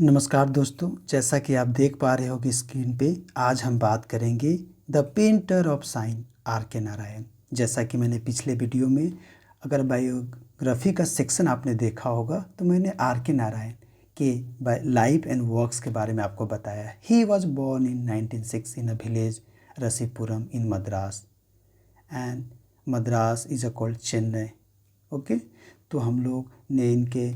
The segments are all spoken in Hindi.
नमस्कार दोस्तों, जैसा कि आप देख पा रहे हो कि स्क्रीन पे आज हम बात करेंगे the painter of sign R K Narayan. जैसा कि मैंने पिछले वीडियो में अगर बायोग्राफी का सेक्शन आपने देखा होगा तो मैंने आर के नारायण के लाइफ एंड वर्क्स के बारे में आपको बताया है। He was born in 1906 in a village Rasipuram in Madras and Madras is a called Chennai. Okay, तो हम लोग ने इनके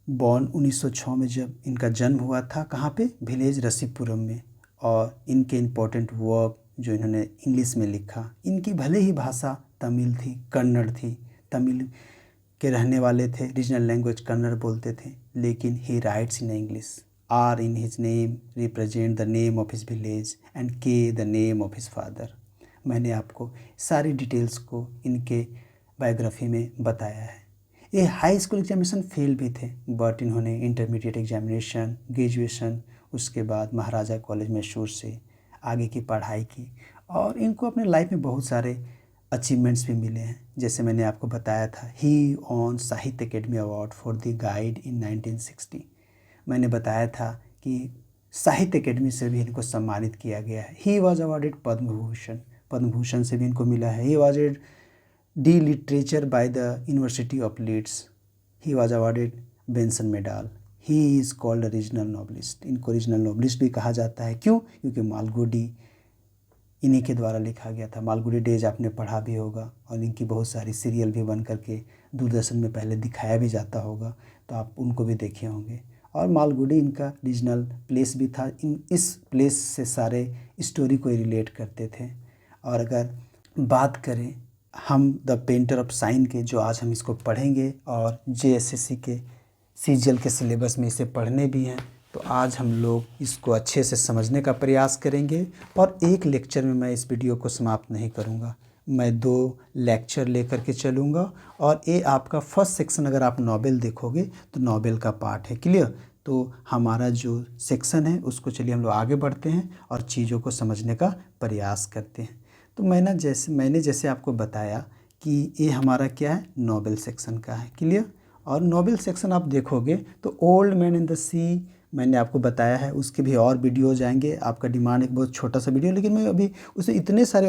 बॉर्न 1906 में जब इनका जन्म हुआ था, कहाँ पे, विलेज रसीपुरम में। और इनके इम्पोर्टेंट वर्क जो इन्होंने इंग्लिश में लिखा, इनकी भले ही भाषा तमिल थी, कन्नड़ थी, तमिल के रहने वाले थे, रीजनल लैंग्वेज कन्नड़ बोलते थे, लेकिन he writes in English. R in his name represent the name of his village and K the name of his father. मैंने आपको सारी डिटेल्स को इनके बायोग्राफी में बताया है। ये हाई स्कूल एग्जामिनेशन फेल भी थे, बट इन्होंने इंटरमीडिएट एग्जामिनेशन, ग्रेजुएशन, उसके बाद महाराजा कॉलेज मैसूर से आगे की पढ़ाई की। और इनको अपने लाइफ में बहुत सारे अचीवमेंट्स भी मिले हैं। जैसे मैंने आपको बताया था, ही ऑन साहित्य academy award for the guide इन 1960। मैंने बताया था कि साहित्य अकेडमी से भी इनको सम्मानित किया गया है। He was awarded Padma Bhushan, Padma Bhushan से भी इनको मिला है। He was D literature by the university of Leeds. He was awarded Benson medal. He is called regional novelist. इनको रीजनल नॉवलिस्ट भी कहा जाता है। क्यों? क्योंकि मालगुडी इन्हीं के द्वारा लिखा गया था। मालगुडी डेज आपने पढ़ा भी होगा और इनकी बहुत सारी सीरियल भी बन करके दूरदर्शन में पहले दिखाया भी जाता होगा, तो आप उनको भी देखे होंगे। और मालगुडी इनका रीजनल प्लेस भी था। इस प्लेस से सारे स्टोरी को रिलेट करते थे। और अगर बात करें हम द पेंटर ऑफ साइन के, जो आज हम इसको पढ़ेंगे और जेएसएससी के सीजीएल के सिलेबस में इसे पढ़ने भी हैं, तो आज हम लोग इसको अच्छे से समझने का प्रयास करेंगे। और एक लेक्चर में मैं इस वीडियो को समाप्त नहीं करूंगा, मैं 2 लेक्चर लेकर के चलूँगा। और ये आपका फर्स्ट सेक्शन, अगर आप नॉवेल देखोगे तो नॉवेल का पार्ट है। क्लियर? तो हमारा जो सेक्शन है उसको चलिए हम लोग आगे बढ़ते हैं और चीज़ों को समझने का प्रयास करते हैं। तो मैंने जैसे आपको बताया कि ये हमारा क्या है, नॉवेल सेक्शन का है। क्लियर? और नॉवेल सेक्शन आप देखोगे तो ओल्ड मैन इन द सी मैंने आपको बताया है, उसके भी और वीडियो जाएंगे। आपका डिमांड एक बहुत छोटा सा वीडियो, लेकिन मैं अभी उसे इतने सारे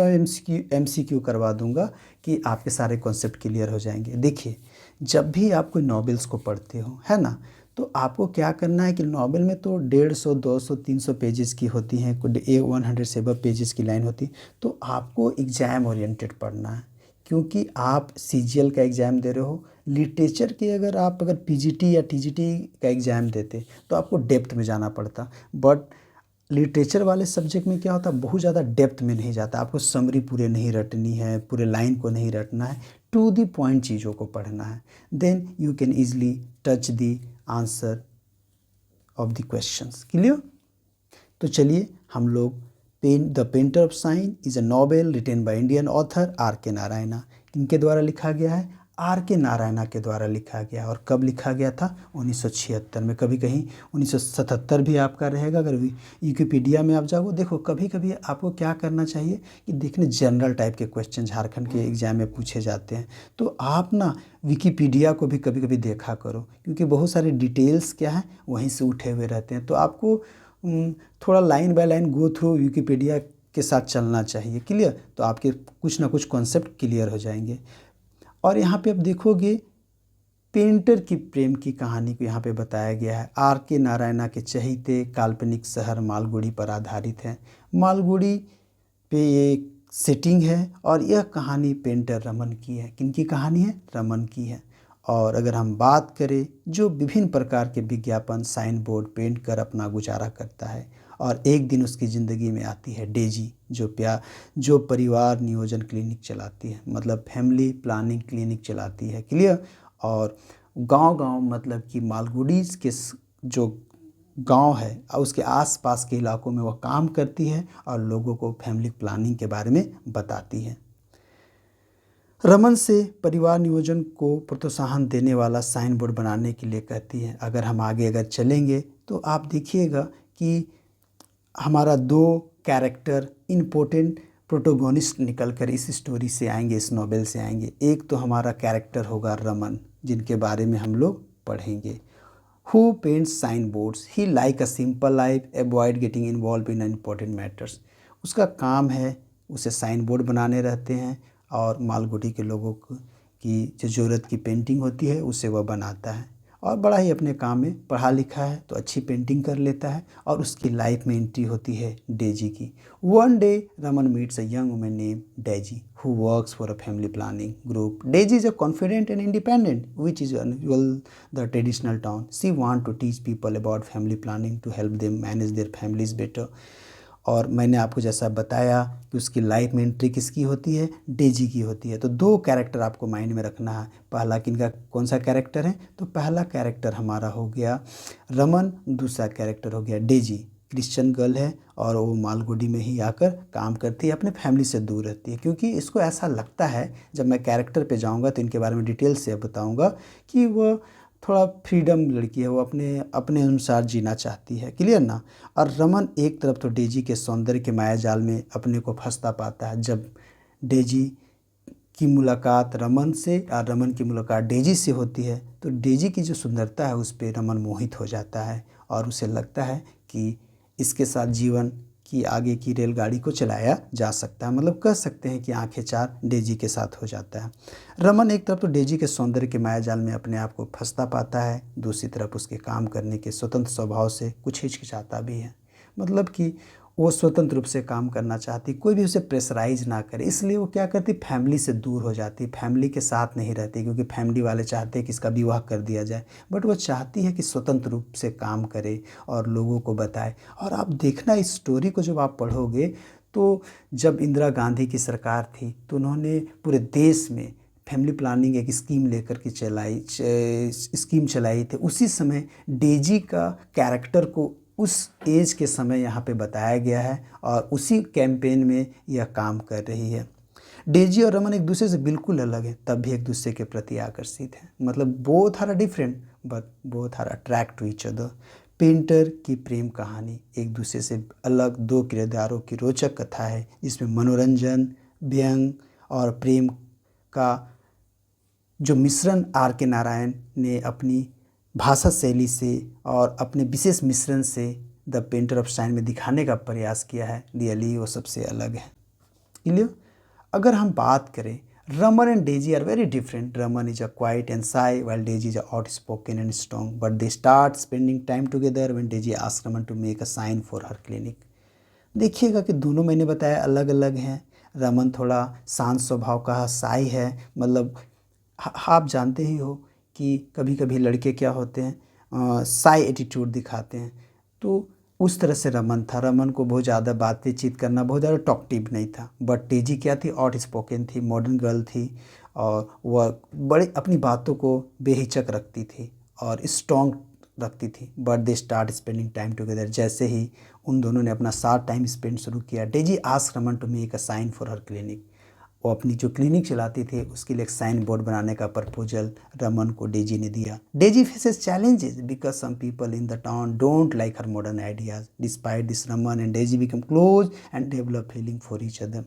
एमसीक्यू करवा दूंगा कि आपके सारे कॉन्सेप्ट क्लियर हो जाएंगे। देखिए, जब भी आप कोई नॉवेल्स को पढ़ते हो, है ना, तो आपको क्या करना है कि नॉवेल में तो 150, 200, 300 पेजेस की होती हैं, 100 से अबव पेजेस की लाइन होती है। तो आपको एग्ज़ाम ओरिएंटेड पढ़ना है, क्योंकि आप सीजीएल का एग्ज़ाम दे रहे हो। लिटरेचर के अगर पीजीटी या टीजीटी का एग्ज़ाम देते तो आपको डेप्थ में जाना पड़ता, बट लिटरेचर वाले सब्जेक्ट में क्या होता है, बहुत ज़्यादा डेप्थ में नहीं जाता। आपको समरी पूरे नहीं रटनी है, पूरे लाइन को नहीं रटना है, टू द पॉइंट चीज़ों को पढ़ना है। Then you can easily touch the answer of the questions. Clear? तो चलिए हम लोग the painter of sign is a novel written by Indian author R K Narayana. किनके द्वारा लिखा गया है? आर के नारायणा के द्वारा लिखा गया। और कब लिखा गया था? 1976 में। कभी कहीं 1977 भी आपका रहेगा। अगर विकिपीडिया में आप जाओ, देखो कभी कभी आपको क्या करना चाहिए कि देखने जनरल टाइप के क्वेश्चन झारखंड के एग्जाम में पूछे जाते हैं, तो आप ना विकिपीडिया को भी कभी कभी देखा करो, क्योंकि बहुत सारे डिटेल्स क्या है वहीं से उठे हुए रहते हैं। तो आपको थोड़ा line by line go through Wikipedia के साथ चलना चाहिए। क्लियर? तो आपके कुछ ना कुछ कॉन्सेप्ट क्लियर हो जाएंगे। और यहाँ पे आप देखोगे पेंटर की प्रेम की कहानी को यहाँ पे बताया गया है। आर के नारायणा के चहीते काल्पनिक शहर मालगुडी पर आधारित है। मालगुडी पे एक सेटिंग है और यह कहानी पेंटर रमन की है। किनकी कहानी है? रमन की है। और अगर हम बात करें, जो विभिन्न प्रकार के विज्ञापन साइन बोर्ड पेंट कर अपना गुजारा करता है, और एक दिन उसकी ज़िंदगी में आती है डेजी, जो परिवार नियोजन क्लिनिक चलाती है, मतलब फैमिली प्लानिंग क्लिनिक चलाती है। क्लियर? और गांव-गांव, मतलब कि मालगुडीज के जो गांव है और उसके आसपास के इलाकों में वह काम करती है और लोगों को फैमिली प्लानिंग के बारे में बताती है। रमन से परिवार नियोजन को प्रोत्साहन देने वाला साइन बोर्ड बनाने के लिए कहती है। अगर हम आगे चलेंगे तो आप देखिएगा कि हमारा 2 कैरेक्टर इम्पोर्टेंट प्रोटोगोनिस्ट निकल कर इस स्टोरी से आएंगे, इस नॉवेल से आएंगे। एक तो हमारा कैरेक्टर होगा रमन, जिनके बारे में हम लोग पढ़ेंगे। Who paints sign boards, he like a simple life, avoid getting involve in important matters. उसका काम है उसे साइन बोर्ड बनाने रहते हैं और मालगुडी के लोगों की जो ज़रूरत की पेंटिंग होती है उसे वह बनाता है और बड़ा ही अपने काम में पढ़ा लिखा है तो अच्छी पेंटिंग कर लेता है। और उसकी लाइफ में एंट्री होती है डेजी की। One day Raman meets a young woman name Daisy who works for a family planning group. Daisy is a confident and independent, which is unusual the traditional town. She want to teach people about family planning to help them manage their families better. और मैंने आपको जैसा बताया कि उसकी लाइफ में एंट्री किसकी होती है, डेजी की होती है। तो दो कैरेक्टर आपको माइंड में रखना है। पहला किनका कौन सा कैरेक्टर है, तो पहला कैरेक्टर हमारा हो गया रमन, दूसरा कैरेक्टर हो गया डेजी। क्रिश्चियन गर्ल है और वो मालगुडी में ही आकर काम करती है, अपने फैमिली से दूर रहती है, क्योंकि इसको ऐसा लगता है, जब मैं कैरेक्टर पे जाऊंगा तो इनके बारे में डिटेल से बताऊंगा कि वो थोड़ा फ्रीडम लड़की है, वो अपने अपने अनुसार जीना चाहती है। क्लियर ना। और रमन एक तरफ तो डेजी के सौंदर्य के माया जाल में अपने को फंसता पाता है। जब डेजी की मुलाकात रमन से और रमन की मुलाकात डेजी से होती है तो डेजी की जो सुंदरता है उस पर रमन मोहित हो जाता है और उसे लगता है कि इसके साथ जीवन की आगे की रेलगाड़ी को चलाया जा सकता है। मतलब कह सकते हैं कि आंखें चार डेजी के साथ हो जाता है। रमन एक तरफ तो डेजी के सौंदर्य के माया जाल में अपने आप को फंसता पाता है, दूसरी तरफ उसके काम करने के स्वतंत्र स्वभाव से कुछ हिचकिचाता भी है। मतलब कि वो स्वतंत्र रूप से काम करना चाहती, कोई भी उसे प्रेशराइज ना करे, इसलिए वो क्या करती, फैमिली से दूर हो जाती, फैमिली के साथ नहीं रहती, क्योंकि फैमिली वाले चाहते हैं कि इसका विवाह कर दिया जाए, बट वो चाहती है कि स्वतंत्र रूप से काम करे और लोगों को बताए। और आप देखना इस स्टोरी को जब आप पढ़ोगे तो जब इंदिरा गांधी की सरकार थी तो उन्होंने पूरे देश में फैमिली प्लानिंग एक स्कीम लेकर के स्कीम चलाई थी। उसी समय डेजी का कैरेक्टर को उस एज के समय यहाँ पे बताया गया है और उसी कैंपेन में यह काम कर रही है। डेजी और रमन एक दूसरे से बिल्कुल अलग हैं, तब भी एक दूसरे के प्रति आकर्षित हैं। मतलब both are different but both are attract to each other. Painter की प्रेम कहानी एक दूसरे से अलग दो किरदारों की रोचक कथा है, जिसमें मनोरंजन, व्यंग और प्रेम का जो मिश्रण आर के नारायण ने अपनी भाषा शैली से और अपने विशेष मिश्रण से द पेंटर ऑफ साइन में दिखाने का प्रयास किया है, रियली वो सबसे अलग है। क्लियर। अगर हम बात करें, Raman and Daisy are very different. Raman is a quite and shy while Daisy is out spoken and strong, but they start spending time together when Daisy asks Raman to make a sign for her clinic. देखिएगा कि दोनों मैंने बताया अलग अलग हैं। रमन थोड़ा शांत स्वभाव का साई है, मतलब आप जानते ही हो कि कभी कभी लड़के क्या होते हैं, साई एटीट्यूड दिखाते हैं, तो उस तरह से रमन था। रमन को बहुत ज़्यादा बातचीत करना, बहुत ज़्यादा टॉकटिव नहीं था। बट डेजी क्या थी, आउट स्पोकन थी, मॉडर्न गर्ल थी और वह बड़े अपनी बातों को बेहिचक रखती थी और स्ट्रॉन्ग रखती थी। But they start spending time together. जैसे ही उन दोनों ने अपना साथ टाइम स्पेंड शुरू किया, Daisy asked Raman to make a sign for her clinic. वो अपनी जो क्लिनिक चलाती थे उसके लिए एक साइन बोर्ड बनाने का प्रपोजल रमन को डेजी ने दिया। Daisy faces challenges because some people in the town don't like her modern ideas. Despite this, Raman and Daisy become close and develop feeling for each other.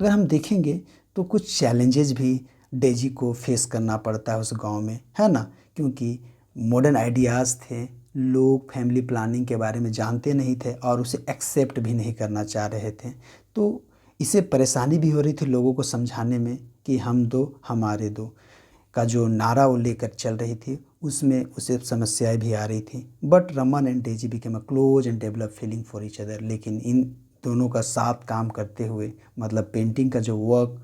अगर हम देखेंगे तो कुछ चैलेंजेस भी डेजी को फेस करना पड़ता है उस गांव में, है ना, क्योंकि मॉडर्न आइडियाज़ थे, लोग फैमिली प्लानिंग के बारे में जानते नहीं थे और उसे एक्सेप्ट भी नहीं करना चाह रहे थे। तो इसे परेशानी भी हो रही थी लोगों को समझाने में कि हम दो हमारे दो का जो नारा वो लेकर चल रही थी, उसमें उसे समस्याएं भी आ रही थी। But Raman and Daisy became a close and develop feeling for each other. लेकिन इन दोनों का साथ काम करते हुए, मतलब पेंटिंग का जो वर्क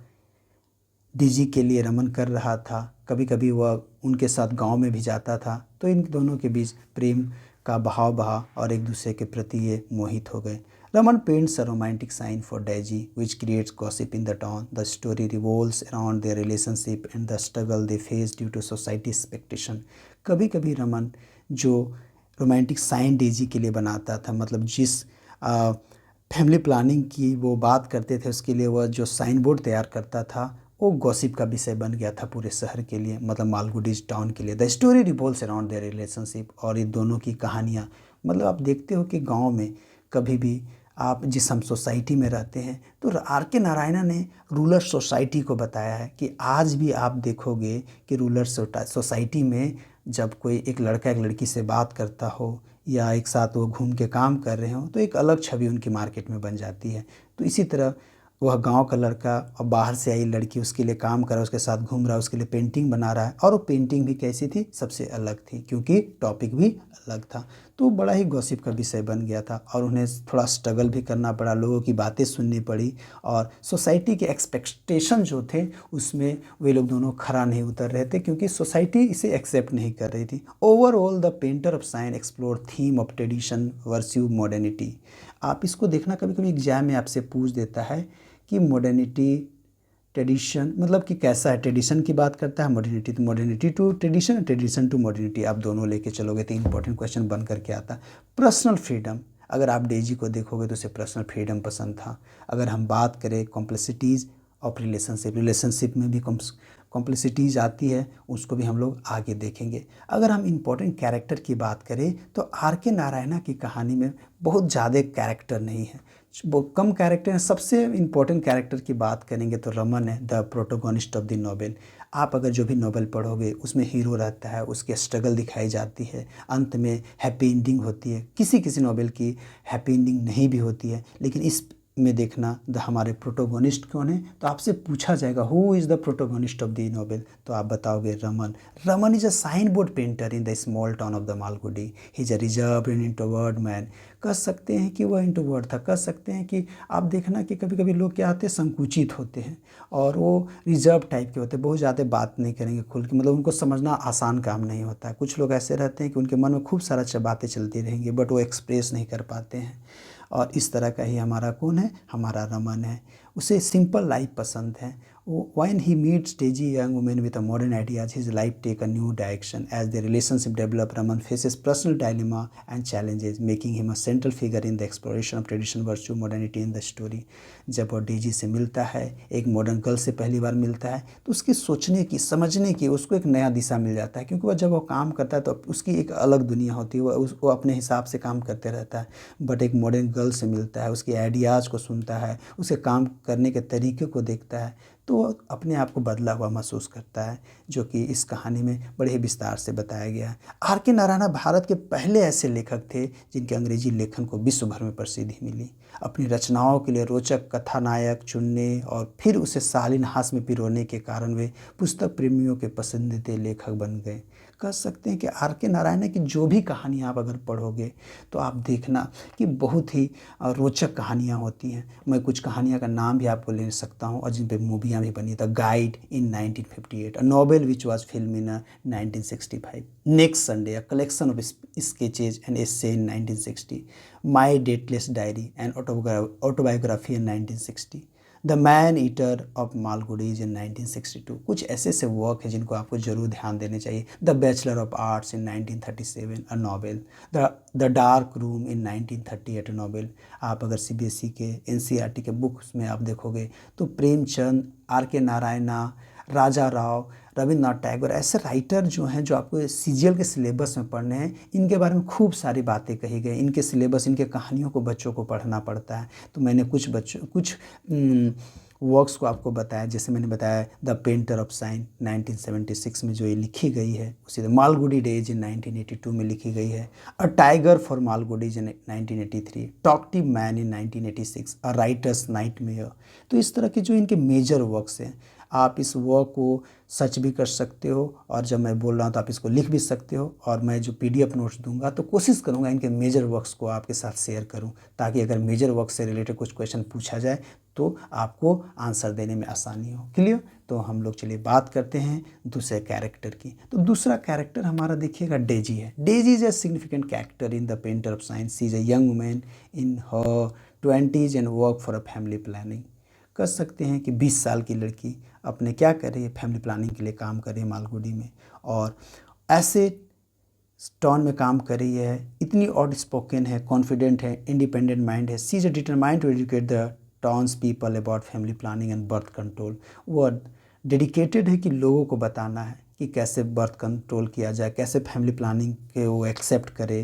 डेजी के लिए रमन कर रहा था, कभी कभी वह उनके साथ गांव में भी जाता था, तो इन दोनों के बीच प्रेम का बहाव बहा और एक दूसरे के प्रति ये मोहित हो गए। Raman paints a romantic sign for Daisy, which creates gossip in the town. The story revolves around their relationship and the struggle they face due to society expectation. कभी कभी रमन जो रोमांटिक साइन डेजी के लिए बनाता था, मतलब जिस फैमिली प्लानिंग की वो बात करते थे उसके लिए वह जो साइन बोर्ड तैयार करता था, वो गॉसिप का विषय बन गया था पूरे शहर के लिए, मतलब मालगुडीज टाउन के लिए। The story revolves around their relationship. और ये दोनों की कहानियाँ, मतलब आप देखते हो कि गांव में कभी भी आप जिस हम सोसाइटी में रहते हैं, तो आर के नारायणा ने रूरल सोसाइटी को बताया है कि आज भी आप देखोगे कि रूरल सोसाइटी में जब कोई एक लड़का एक लड़की से बात करता हो या एक साथ वो घूम के काम कर रहे हो तो एक अलग छवि उनकी मार्केट में बन जाती है। तो इसी तरह वह गांव का लड़का और बाहर से आई लड़की उसके लिए काम कर रहा है, उसके साथ घूम रहा है, उसके लिए पेंटिंग बना रहा है, और वो पेंटिंग भी कैसी थी, सबसे अलग थी क्योंकि टॉपिक भी अलग था। तो बड़ा ही गॉसिप का विषय बन गया था और उन्हें थोड़ा स्ट्रगल भी करना पड़ा, लोगों की बातें सुननी पड़ी और सोसाइटी के एक्सपेक्टेशन जो थे उसमें वे लोग दोनों खरा नहीं उतर रहे थे क्योंकि सोसाइटी इसे एक्सेप्ट नहीं कर रही थी। Overall the painter of sign explore theme of tradition versus modernity. आप इसको देखना, कभी कभी एग्जाम में आपसे पूछ देता है कि मॉडर्निटी ट्रेडिशन मतलब कि कैसा है, ट्रेडिशन की बात करता है, मॉडर्निटी तो modernity to tradition, tradition to modernity, आप दोनों लेके चलोगे तो इंपॉर्टेंट क्वेश्चन बन करके आता है। पर्सनल फ्रीडम, अगर आप डेजी को देखोगे तो उसे पर्सनल फ्रीडम पसंद था। अगर हम बात करें कॉम्प्लेक्सिटीज़ ऑफ रिलेशनशिप, रिलेशनशिप में भी कॉम्प्लेक्सिटीज़ आती है, उसको भी हम लोग आगे देखेंगे। अगर हम इम्पोर्टेंट कैरेक्टर की बात करें तो आर के नारायणा की कहानी में बहुत ज़्यादा कैरेक्टर नहीं है, बहुत कम कैरेक्टर हैं। सबसे इम्पोर्टेंट कैरेक्टर की बात करेंगे तो रमन है, the protagonist of the novel. आप अगर जो भी नॉवेल पढ़ोगे उसमें हीरो रहता है, उसकी स्ट्रगल दिखाई जाती है, अंत में हैप्पी एंडिंग होती है। किसी किसी नॉवेल की हैप्पी एंडिंग नहीं भी होती है, लेकिन इस में देखना हमारे प्रोटोगोनिस्ट कौन है। तो आपसे पूछा जाएगा who is the protagonist of the novel, तो आप बताओगे Raman. Raman is a sign board painter in the small town of the Malgudi. He is a reserve and introvert man. कह सकते हैं कि वह इंट्रोवर्ट था, कह सकते हैं कि आप देखना कि कभी कभी लोग क्या होते हैं, संकुचित होते हैं और वो रिजर्व टाइप के होते हैं, बहुत ज़्यादा बात नहीं करेंगे खुल के, मतलब उनको समझना आसान काम नहीं होता है। कुछ लोग ऐसे रहते हैं कि उनके मन में खूब सारा बातें चलती रहेंगी बट वो एक्सप्रेस नहीं कर पाते हैं, और इस तरह का ही हमारा कौन है, हमारा रमन है। उसे सिंपल लाइफ पसंद है। When he meets Teji, a young woman with a modern ideas, his life take a new direction. As their relationship develop, Raman faces personal dilemma and challenges, making him a central figure in the exploration of traditional virtue, modernity in the story. जब वो डेजी से मिलता है, एक मॉडर्न गर्ल से पहली बार मिलता है, तो उसकी सोचने की, समझने की, उसको एक नया दिशा मिल जाता है क्योंकि वह जब वो काम करता है तो उसकी एक अलग दुनिया होती है, वो अपने हिसाब से काम करते रहता है। बट एक मॉडर्न गर्ल से मिलता है, उसके आइडियाज़ को सुनता है, उसके काम करने के तरीके को देखता है, तो वो अपने आप को बदला हुआ महसूस करता है, जो कि इस कहानी में बड़े ही विस्तार से बताया गया है। आर के नारायण भारत के पहले ऐसे लेखक थे जिनके अंग्रेजी लेखन को विश्व भर में प्रसिद्धि मिली। अपनी रचनाओं के लिए रोचक कथानायक चुनने और फिर उसे शालीन हास में पिरोने के कारण वे पुस्तक प्रेमियों के पसंदीदा लेखक बन गए। कह सकते हैं कि आर के नारायण की जो भी कहानियाँ आप अगर पढ़ोगे तो आप देखना कि बहुत ही रोचक कहानियाँ होती हैं। मैं कुछ कहानियाँ का नाम भी आपको ले सकता हूँ और जिन पे मूवियाँ भी बनी। The guide in 1958, a novel which was film in 1965। Next Sunday, a collection of sketches and essay in 1960। My dateless diary and autobiography in 1960। The man eater of Malgudi's in 1962। कुछ ऐसे ऐसे वर्क हैं जिनको आपको जरूर ध्यान देने चाहिए। The bachelor of arts in 1937, a novel. The dark room in 1938, a novel. आप अगर सीबीएसई के एनसीईआरटी के बुक्स में आप देखोगे तो प्रेमचंद, आर के नारायणा, राजा राव, रविन्द्रनाथ टैगोर, ऐसे राइटर जो हैं जो आपको सीजीएल के सिलेबस में पढ़ने हैं, इनके बारे में खूब सारी बातें कही गई। इनके सिलेबस, इनके कहानियों को बच्चों को पढ़ना पड़ता है। तो मैंने कुछ वर्क्स को आपको बताया, जैसे मैंने बताया द पेंटर ऑफ साइन 1976 में जो ये लिखी गई है, उसी मालगुडी डेज इन 1982 में लिखी गई है। A tiger for Malgudi's in 1983, talkative man in 1986, a writer's nightmare. तो इस तरह के जो इनके मेजर वर्क्स हैं, आप इस वर्क को सर्च भी कर सकते हो और जब मैं बोल रहा हूँ तो आप इसको लिख भी सकते हो, और मैं जो पीडीएफ नोट्स दूंगा तो कोशिश करूँगा इनके मेजर वर्क्स को आपके साथ शेयर करूँ, ताकि अगर मेजर वर्क से रिलेटेड कुछ क्वेश्चन पूछा जाए तो आपको आंसर देने में आसानी हो। क्लियर? तो हम लोग चलिए बात करते हैं दूसरे कैरेक्टर की। तो दूसरा कैरेक्टर हमारा देखिएगा डेजी है। Daisy is a significant character in the painter of science. She is a young women in her 20s and work for a family planning. कर सकते हैं कि 20 साल की लड़की अपने क्या कर रही है, फैमिली प्लानिंग के लिए काम कर रही है मालगुडी में, और ऐसे टाउन में काम कर रही है। इतनी आउट स्पोकन है, कॉन्फिडेंट है, इंडिपेंडेंट माइंड है। She is determined to educate the towns people about family planning and birth control. वो डेडिकेटेड है कि लोगों को बताना है कि कैसे बर्थ कंट्रोल किया जाए, कैसे फैमिली प्लानिंग के वो एक्सेप्ट करे,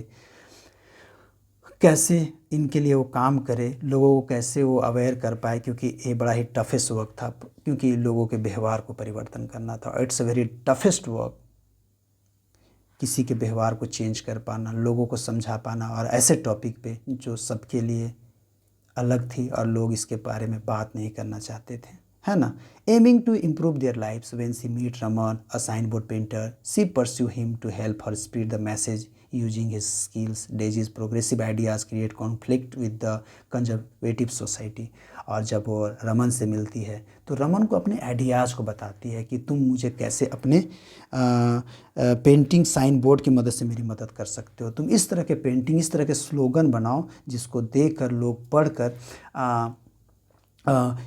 कैसे इनके लिए वो काम करे, लोगों को कैसे वो अवेयर कर पाए, क्योंकि ये बड़ा ही टफेस्ट वर्क था, क्योंकि लोगों के व्यवहार को परिवर्तन करना था। It's a very toughest work. किसी के व्यवहार को चेंज कर पाना, लोगों को समझा पाना, और ऐसे टॉपिक पे जो सबके लिए अलग थी और लोग इसके बारे में बात नहीं करना चाहते थे, है ना। Aiming to improve their lifes when she meet Raman a sign board painter, she pursue him to help her spread the message using his skills. Daisy's progressive ideas create conflict with the conservative society. और जब वो रमन से मिलती है तो रमन को अपने आइडियाज़ को बताती है कि तुम मुझे कैसे अपने पेंटिंग साइन बोर्ड की मदद से मेरी मदद कर सकते हो। तुम इस तरह के पेंटिंग, इस तरह के स्लोगन बनाओ जिसको देखकर लोग पढ़कर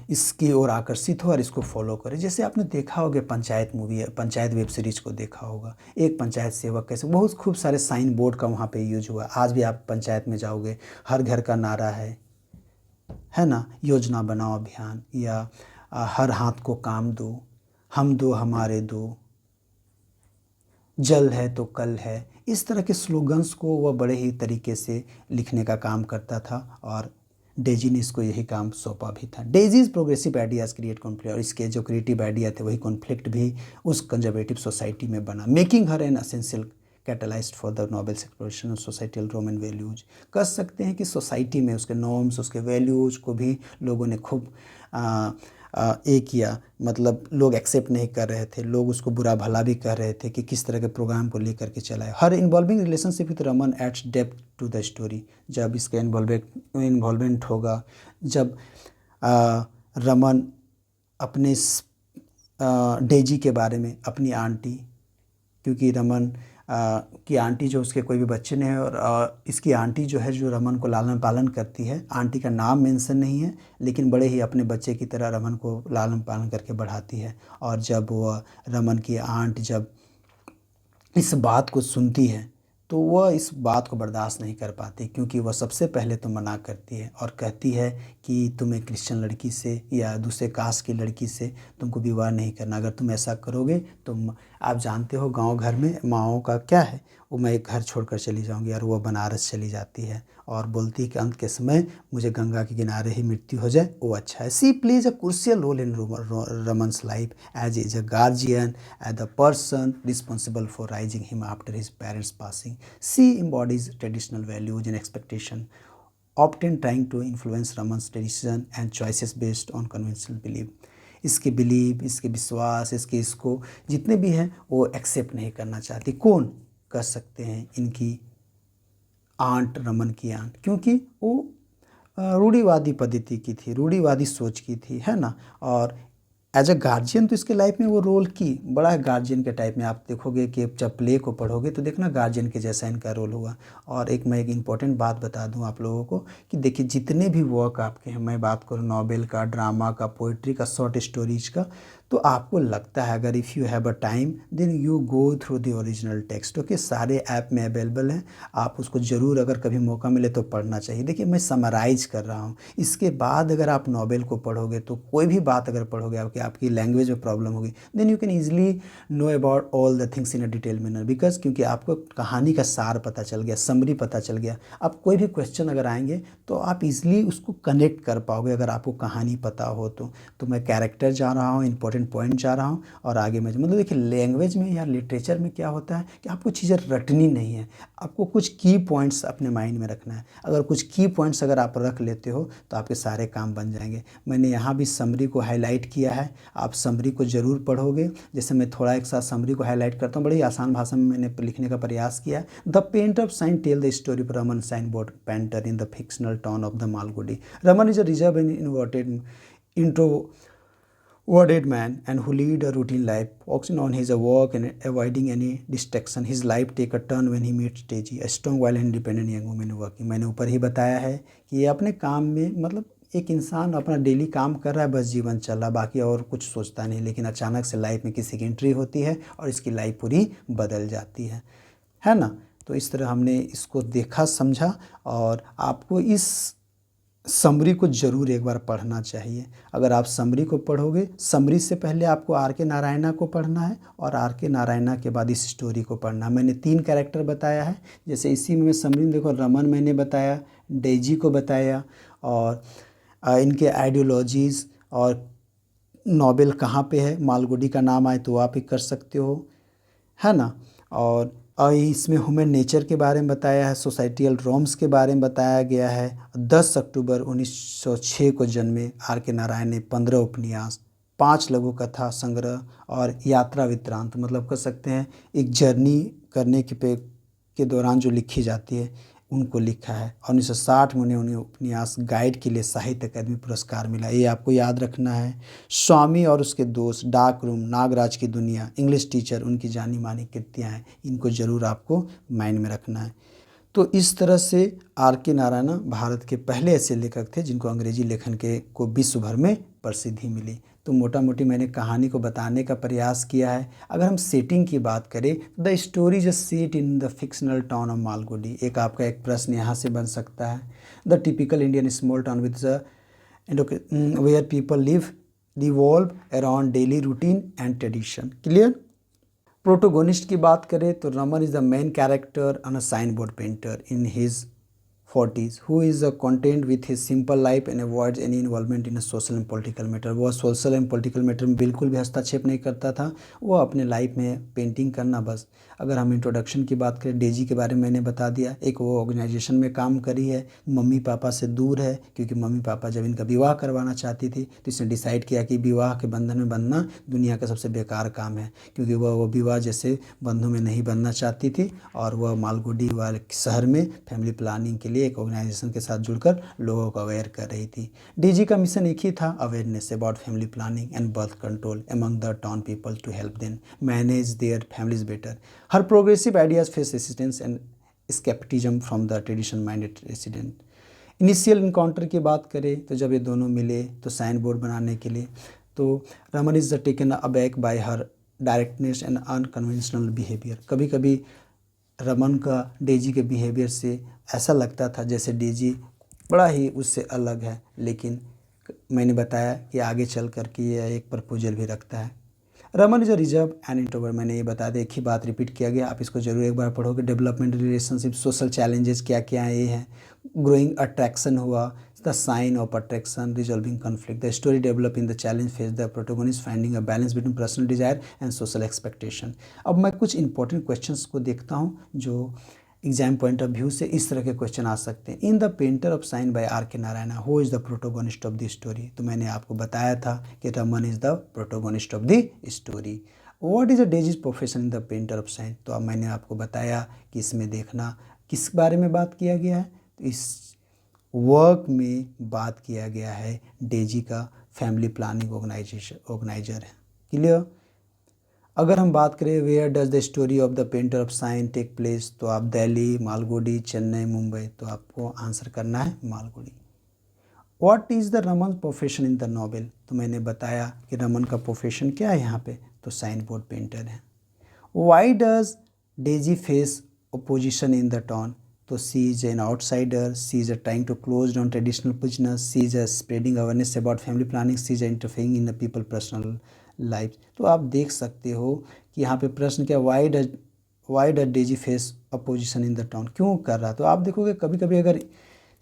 इसकी ओर आकर्षित हो और इसको फॉलो करें। जैसे आपने देखा होगा panchayat movie, panchayat web series को देखा होगा, एक पंचायत सेवक कैसे बहुत खूब सारे साइन बोर्ड का वहाँ पे यूज हुआ। आज भी आप पंचायत में जाओगे, हर घर का नारा है ना, योजना बनाओ अभियान, या हर हाथ को काम दो, हम दो हमारे दो, जल है तो कल है। इस तरह के स्लोगन्स को वह बड़े ही तरीके से लिखने का काम करता था और डेजी ने इसको यही काम सौंपा भी था। Daisies progressive ideas create conflict, और इसके जो क्रिएटिव आइडिया थे वही कॉन्फ्लिक्ट भी उस कंजर्वेटिव सोसाइटी में बना, making her N essential catalysed for the novels exploration of societal Roman values. कह सकते हैं कि सोसाइटी में उसके नॉर्म्स, उसके वैल्यूज़ को भी लोगों ने खूब एक किया, मतलब लोग एक्सेप्ट नहीं कर रहे थे, लोग उसको बुरा भला भी कह रहे थे कि किस तरह के प्रोग्राम को लेकर के चलाए। Her involving relationship with Raman adds depth to the story. जब इसका इन्वॉल्वमेंट होगा, जब रमन अपने डेजी के बारे में, अपनी आंटी, क्योंकि रमन की आंटी जो उसके कोई भी बच्चे नहीं है, और इसकी आंटी जो है जो रमन को लालन पालन करती है, आंटी का नाम मेंशन नहीं है लेकिन बड़े ही अपने बच्चे की तरह रमन को लालन पालन करके बढ़ाती है। और जब वह रमन की आंट जब इस बात को सुनती है तो वह इस बात को बर्दाश्त नहीं कर पाती, क्योंकि वह सबसे पहले तो मना करती है और कहती है कि तुम एक क्रिश्चियन लड़की से या दूसरे कास्ट की लड़की से तुमको विवाह नहीं करना। अगर तुम ऐसा करोगे तो आप जानते हो गांव घर में माँओं का क्या है, वो मैं एक घर छोड़कर चली जाऊंगी, और वह बनारस चली जाती है और बोलती है कि अंत के समय मुझे गंगा के किनारे ही मृत्यु हो जाए वो अच्छा है। She plays a crucial role in Raman's life as is a guardian as the person responsible for raising him after his parents passing. She embodies traditional values and expectation, often trying to influence Raman's decision and choices based on conventional belief। इसके बिलीव, इसके विश्वास, इसको जितने भी हैं वो एक्सेप्ट नहीं करना चाहती। कौन कर सकते हैं? इनकी आंट, रमन की आंट, क्योंकि वो रूढ़िवादी पद्धति की थी, रूढ़िवादी सोच की थी, है ना। और एज अ गार्जियन तो इसके लाइफ में वो रोल की बड़ा है, गार्जियन के टाइप में। आप देखोगे कि जब प्ले को पढ़ोगे तो देखना गार्जियन के जैसा इनका रोल हुआ। और मैं एक इम्पॉर्टेंट बात बता दूं आप लोगों को कि देखिए जितने भी वर्क आपके हैं, मैं बात करूं नॉवेल का, ड्रामा का, पोइट्री का, शॉर्ट स्टोरीज का, तो आपको लगता है अगर if you have a time then you go through the original text. Okay, सारे ऐप में अवेलेबल हैं, आप उसको ज़रूर अगर कभी मौका मिले तो पढ़ना चाहिए। देखिए मैं समराइज कर रहा हूँ, इसके बाद अगर आप नॉवेल को पढ़ोगे तो कोई भी बात अगर पढ़ोगे आपकी लैंग्वेज में प्रॉब्लम होगी, then you can easily know about all the things in a detail manner, because क्योंकि आपको कहानी का सार पता चल गया, समरी पता चल गया। आप कोई भी क्वेश्चन अगर आएंगे तो आप इजीली उसको कनेक्ट कर पाओगे अगर आपको कहानी पता हो तो मैं कैरेक्टर जा रहा हूँ, इंपॉर्टेंट पॉइंट जा रहा हूँ, और आगे मैं मतलब देखिए लैंग्वेज में या लिटरेचर में क्या होता है कि आपको चीज़ें रटनी नहीं है, आपको कुछ की पॉइंट्स अपने माइंड में रखना है। अगर कुछ की पॉइंट्स अगर आप रख लेते हो तो आपके सारे काम बन जाएंगे। मैंने यहाँ भी समरी को हाईलाइट किया है, आप समरी को ज़रूर पढ़ोगे। जैसे मैं थोड़ा एक साथ समरी को हाईलाइट करता हूँ, बड़ी आसान भाषा में मैंने लिखने का प्रयास किया। The painter of sign tell the story of Raman sign board painter in the fictional town of the Malgudi. Raman is a reserve and inverted introverted man and who lead a routine life, focusing on his work and avoiding any distraction. His life take a turn when he meets Teji, a strong, violent, independent young woman working। मैंने ऊपर ही बताया है कि ये अपने काम में मतलब एक इंसान अपना डेली काम कर रहा है, बस जीवन चल रहा, बाकी और कुछ सोचता नहीं, लेकिन अचानक से लाइफ में किसी की एंट्री होती है और इसकी लाइफ पूरी बदल जाती है ना। तो इस तरह हमने इसको देखा, समझा, और आपको इस समरी को ज़रूर एक बार पढ़ना चाहिए। अगर आप समरी को पढ़ोगे, समरी से पहले आपको आर के नारायणा को पढ़ना है और आर के नारायणा के बाद इस स्टोरी को पढ़ना है। मैंने 3 कैरेक्टर बताया है, जैसे इसी में समरी में देखो रमन मैंने बताया, डेजी को बताया, और इनके आइडियोलॉजीज़ और नॉवेल कहाँ पे है, मालगुडी का नाम आए तो आप ही कर सकते हो, है ना। और और इसमें ह्यूमन नेचर के बारे में बताया है, सोसाइटियल नॉर्म्स के बारे में बताया गया है। 10 अक्टूबर 1906 को जन्मे आर के नारायण ने 15 उपन्यास, 5 लघु कथा संग्रह और यात्रा वृत्तांत, मतलब कह सकते हैं एक जर्नी करने के दौरान जो लिखी जाती है उनको लिखा है। और 1960 में उन्हें उपन्यास गाइड के लिए साहित्य अकादमी पुरस्कार मिला, ये आपको याद रखना है। स्वामी और उसके दोस्त, डार्क रूम, नागराज की दुनिया, इंग्लिश टीचर, उनकी जानी मानी कृतियाँ हैं, इनको ज़रूर आपको माइंड में रखना है। तो इस तरह से आर के नारायण भारत के पहले ऐसे लेखक थे जिनको अंग्रेजी लेखन को विश्व भर में प्रसिद्धि मिली। तो मोटा मोटी मैंने कहानी को बताने का प्रयास किया है। अगर हम सेटिंग की बात करें, the story just set in the fictional town of Malgudi, एक आपका एक प्रश्न यहाँ से बन सकता है। The typical Indian small town with where people live revolve around daily routine and tradition. Clear. Protagonist की बात करें तो Raman is the main character and a sign board painter in his 40s who is content with his simple life and avoids any involvement in a social and political matter। वह सोशल एंड पॉलिटिकल मैटर में बिल्कुल भी हस्तक्षेप नहीं करता था, वो अपने लाइफ में पेंटिंग करना बस। अगर हम इंट्रोडक्शन की बात करें, डेजी के बारे में मैंने बता दिया। एक वो ऑर्गेनाइजेशन में काम करी है, मम्मी पापा से दूर है, क्योंकि मम्मी पापा जब इनका विवाह करवाना चाहती थी तो इसने डिसाइड किया कि विवाह के बंधन में बंधना दुनिया का सबसे बेकार काम है, क्योंकि वह विवाह जैसे बंधों में नहीं बनना चाहती थी। और वह मालगुडी वाले शहर में फैमिली प्लानिंग के लिए एक ऑर्गेनाइजेशन के साथ जुड़कर लोगों को अवेयर कर रही थी। डीजी का मिशन एक ही था, awareness about family planning and birth control among the town people to help them manage their families better. Her progressive ideas face resistance and scepticism from the tradition minded resident. Initial encounter की बात करें तो जब ये दोनों मिले तो साइन बोर्ड बनाने के लिए, तो Raman is the taken aback bye her directness and unconventional behaviour. कभी कभी रमन का डेजी के बिहेवियर से ऐसा लगता था जैसे डेजी बड़ा ही उससे अलग है, लेकिन मैंने बताया कि आगे चल कर के यह एक प्रपोजल भी रखता है। Raman is a reserve and introvert, मैंने ये बता दिया, एक ही बात रिपीट किया गया, आप इसको जरूर एक बार पढ़ोगे। डेवलपमेंट रिलेशनशिप, सोशल चैलेंजेस क्या क्या है, ये हैं। ग्रोइंग अट्रैक्शन हुआ, the sign of attraction, resolving conflict, the story develop in the challenge face the protagonist finding a balance between personal desire and social expectation. अब मैं कुछ इंपॉर्टेंट क्वेश्चंस को देखता हूँ जो एग्जाम पॉइंट ऑफ व्यू से इस तरह के क्वेश्चन आ सकते हैं। In the painter of sign by R K Narayan who is the protagonist of the story. तो मैंने आपको बताया था कि Raman is the protagonist of the story. What is a Daisy's profession in the painter of sign. तो अब मैंने आपको बताया कि इसमें देखना किस बारे में बात किया गया है। तो इस वर्क में बात किया गया है डेजी का फैमिली प्लानिंग ऑर्गेनाइजर है। क्लियर। अगर हम बात करें where does the story of the painter of sign take place, तो आप दिल्ली, मालगुडी, चेन्नई, मुंबई, तो आपको आंसर करना है Malgudi. What is the Raman profession in the novel. तो मैंने बताया कि रमन का प्रोफेशन क्या है यहाँ पे, तो साइन बोर्ड पेंटर है। Why does Daisy face opposition in the town. तो she is an outsider, she is trying to close down traditional business, she is spreading awareness about family planning, she is interfering in the people personal life. तो आप देख सकते हो कि यहाँ पे प्रश्न क्या, why does Daisy face opposition in the town, क्यों कर रहा। तो आप देखोगे कभी कभी अगर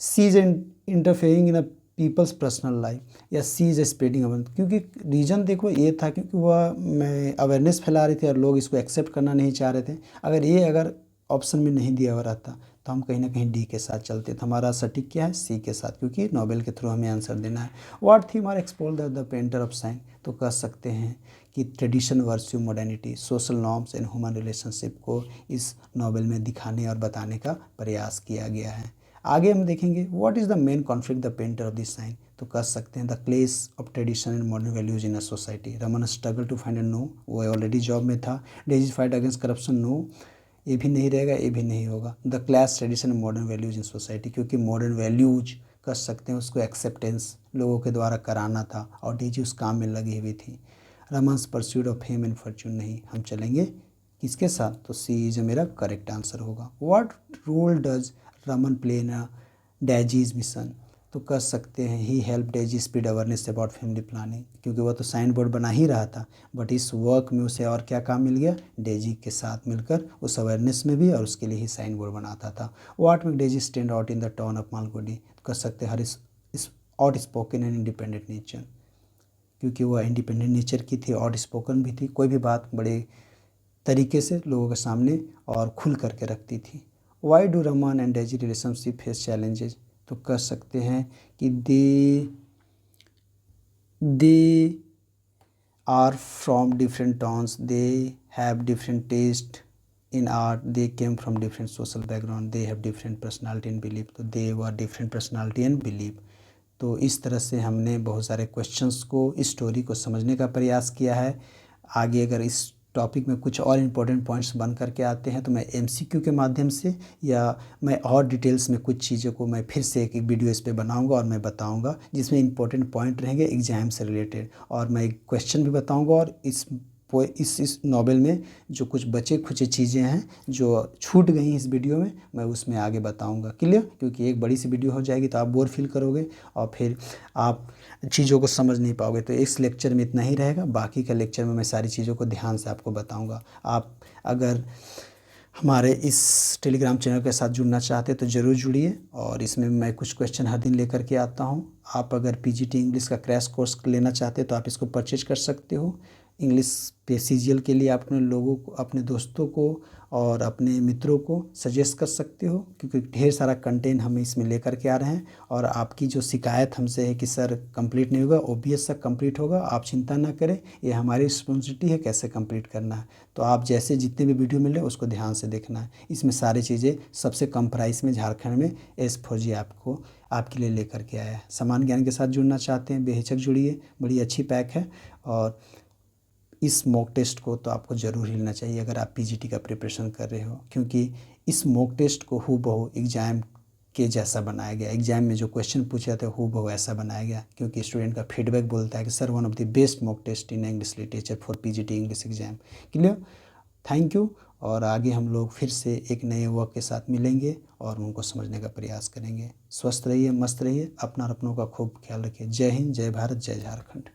she is interfering in a people's personal life या सी इज स्प्रेडिंग अवेयरनेस, क्योंकि रीज़न देखो ये था क्योंकि वह मैं अवेयरनेस फैला रही थी और लोग इसको एक्सेप्ट करना नहीं चाह रहे थे। अगर ऑप्शन में नहीं दिया हुआ रहता तो हम कहीं ना कहीं डी के साथ चलते थे। हमारा सटीक क्या है, सी के साथ, क्योंकि नोबेल के थ्रू हमें आंसर देना है। What theme are explore the painter of sign. तो कह सकते हैं कि tradition versus modernity, social norms and human relationship को इस नोवेल में दिखाने और बताने का प्रयास किया गया है। आगे हम देखेंगे what is the main conflict the painter of this sign. तो कह सकते हैं the clash of tradition and modern values in a society. Raman struggle to find a no, वो ऑलरेडी जॉब में था। Daisy fight against corruption, no, ये भी नहीं रहेगा, ये भी नहीं होगा। The clash tradition and modern values in society, क्योंकि मॉडर्न वैल्यूज कर सकते हैं उसको एक्सेप्टेंस लोगों के द्वारा कराना था और डेजी उस काम में लगी हुई थी। Raman's pursuit of fame and fortune, नहीं, हम चलेंगे किसके साथ, तो सी जो मेरा करेक्ट आंसर होगा। What role does Raman play in Daisy's mission. तो कर सकते हैं he help Daisy spread awareness about family planning, क्योंकि वह तो साइन बोर्ड बना ही रहा था, बट इस वर्क में उसे और क्या काम मिल गया, डेजी के साथ मिलकर उस अवेयरनेस में भी और उसके लिए ही साइन बोर्ड बनाता था। What make Daisy stand out in the town of Malgudi. कर सकते हैं हर इस out spoken and independent nature, क्योंकि वह इंडिपेंडेंट नेचर की थी, आउट स्पोकन भी थी, कोई भी बात बड़े तरीके से लोगों के सामने और खुल करके रखती थी। Why do Raman and Daisy relationship face challenges, तो कह सकते हैं कि दे are from different towns, they have different taste in art, they came from different social background, they have different personality and belief, तो they were different personality and belief। तो इस तरह से हमने बहुत सारे क्वेश्चंस को, इस स्टोरी को समझने का प्रयास किया है। आगे अगर इस टॉपिक में कुछ और इम्पोर्टेंट पॉइंट्स बन करके आते हैं तो मैं एमसीक्यू के माध्यम से या मैं और डिटेल्स में कुछ चीज़ों को मैं फिर से एक वीडियो इस पे बनाऊंगा और मैं बताऊंगा जिसमें इम्पोर्टेंट पॉइंट रहेंगे एग्जाम से रिलेटेड, और मैं एक क्वेश्चन भी बताऊंगा और इस नॉवेल में जो कुछ बचे खुचे चीज़ें हैं जो छूट गई इस वीडियो में, मैं उसमें आगे बताऊंगा। क्लियर? क्योंकि एक बड़ी सी वीडियो हो जाएगी तो आप बोर फील करोगे और फिर आप चीज़ों को समझ नहीं पाओगे। तो इस लेक्चर में इतना ही रहेगा, बाकी का लेक्चर में मैं सारी चीज़ों को ध्यान से आपको बताऊंगा। आप अगर हमारे इस टेलीग्राम चैनल के साथ जुड़ना चाहते हैं तो ज़रूर जुड़िए, और इसमें मैं कुछ क्वेश्चन हर दिन लेकर के आता हूँ। आप अगर पीजीटी इंग्लिश का क्रैश कोर्स लेना चाहते हैं तो आप इसको परचेज कर सकते हो। इंग्लिश पे सीजीएल के लिए आप अपने लोगों को, अपने दोस्तों को और अपने मित्रों को सजेस्ट कर सकते हो, क्योंकि ढेर सारा कंटेंट हम इसमें लेकर के आ रहे हैं। और आपकी जो शिकायत हमसे है कि सर कंप्लीट नहीं होगा, ओबीएस सर कंप्लीट होगा, आप चिंता ना करें, ये हमारी रिस्पॉन्सिबिलिटी है कैसे कंप्लीट करना है। तो आप जैसे जितने भी वीडियो मिले उसको ध्यान से देखना है। इसमें सारी चीज़ें सबसे कम प्राइस में झारखंड में S4G आपको आपके लिए लेकर के आया है। समान ज्ञान के साथ जुड़ना चाहते हैं, बेहिचक जुड़िए, बड़ी अच्छी पैक है। और इस मॉक टेस्ट को तो आपको ज़रूर ही लेना चाहिए अगर आप पीजीटी का प्रिपरेशन कर रहे हो, क्योंकि इस मॉक टेस्ट को हूबहू एग्ज़ाम के जैसा बनाया गया। एग्ज़ाम में जो क्वेश्चन पूछे जाते हैं हूबहू ऐसा बनाया गया, क्योंकि स्टूडेंट का फीडबैक बोलता है कि sir one of the best mock test in English literature for PGT English exam. Clear? Thank you. और आगे हम लोग फिर से एक नए वर्क के साथ मिलेंगे और उनको समझने का प्रयास करेंगे। स्वस्थ रहिए, मस्त रहिए, अपना और अपनों का खूब ख्याल रखिए। जय हिंद, जय भारत, जय झारखंड।